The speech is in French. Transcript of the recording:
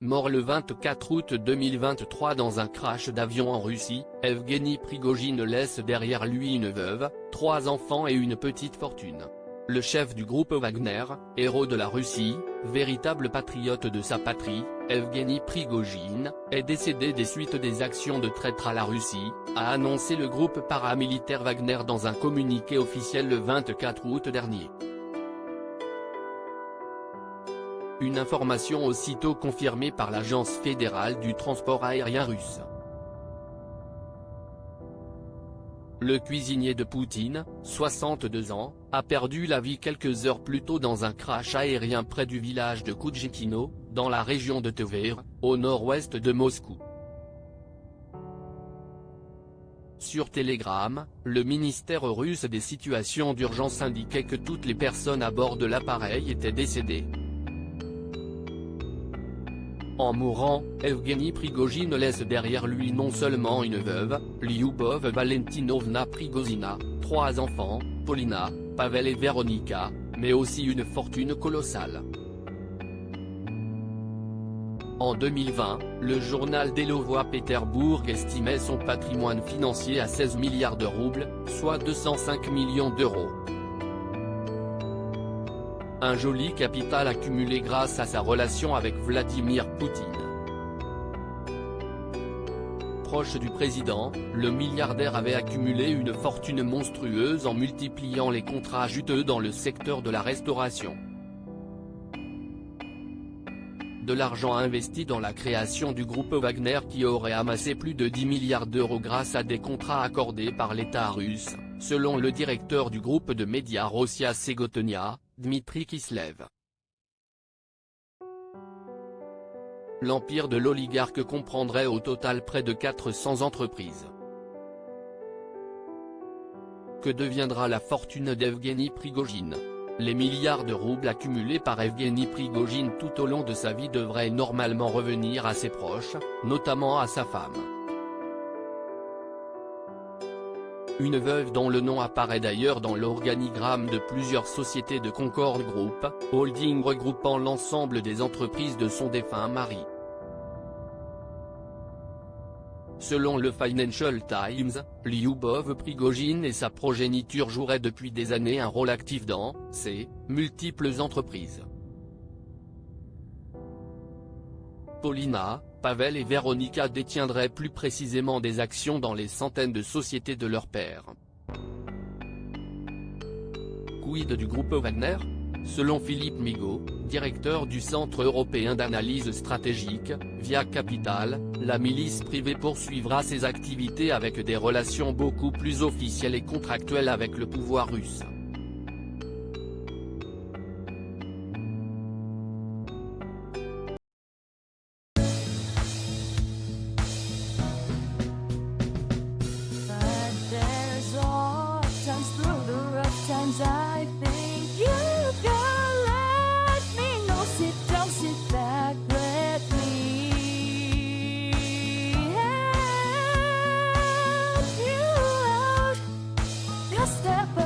mort le 24 août 2023 dans un crash d'avion en Russie. Evgeny Prigojine laisse derrière lui une veuve, 3 enfants et une petite fortune. Le chef du groupe Wagner, héros de la Russie, véritable patriote de sa patrie, Evgeny Prigojine, est décédé des suites des actions de traître à la Russie, a annoncé le groupe paramilitaire Wagner dans un communiqué officiel le 24 août dernier. Une information aussitôt confirmée par l'Agence fédérale du transport aérien russe. Le cuisinier de Poutine, 62 ans, a perdu la vie quelques heures plus tôt dans un crash aérien près du village de Koudjikino, dans la région de Tver, au nord-ouest de Moscou. Sur Telegram, le ministère russe des situations d'urgence indiquait que toutes les personnes à bord de l'appareil étaient décédées. En mourant, Evgeny Prigojine laisse derrière lui non seulement une veuve, Lyubov Valentinovna Prigozina, 3 enfants, Polina, Pavel et Veronika, mais aussi une fortune colossale. En 2020, le journal Delovoye Pétersbourg estimait son patrimoine financier à 16 milliards de roubles, soit 205 millions d'euros. Un joli capital accumulé grâce à sa relation avec Vladimir Poutine. Proche du président, le milliardaire avait accumulé une fortune monstrueuse en multipliant les contrats juteux dans le secteur de la restauration. De l'argent investi dans la création du groupe Wagner qui aurait amassé plus de 10 milliards d'euros grâce à des contrats accordés par l'État russe, selon le directeur du groupe de médias Rossiya Segotonia, Dmitry Kislev. L'empire de l'oligarque comprendrait au total près de 400 entreprises. Que deviendra la fortune d'Evgeny Prigojine? Les milliards de roubles accumulés par Evgeny Prigojine tout au long de sa vie devraient normalement revenir à ses proches, notamment à sa femme. Une veuve dont le nom apparaît d'ailleurs dans l'organigramme de plusieurs sociétés de Concord Group, holding regroupant l'ensemble des entreprises de son défunt mari. Selon le Financial Times, Lyubov Prigojine et sa progéniture joueraient depuis des années un rôle actif dans ces multiples entreprises. Polina, Pavel et Veronika détiendraient plus précisément des actions dans les centaines de sociétés de leur père. Quid du groupe Wagner? Selon Philippe Migaud, directeur du Centre européen d'analyse stratégique, via Capital, la milice privée poursuivra ses activités avec des relations beaucoup plus officielles et contractuelles avec le pouvoir russe. I think you can let me know. Sit down, sit back, let me help you out. Just step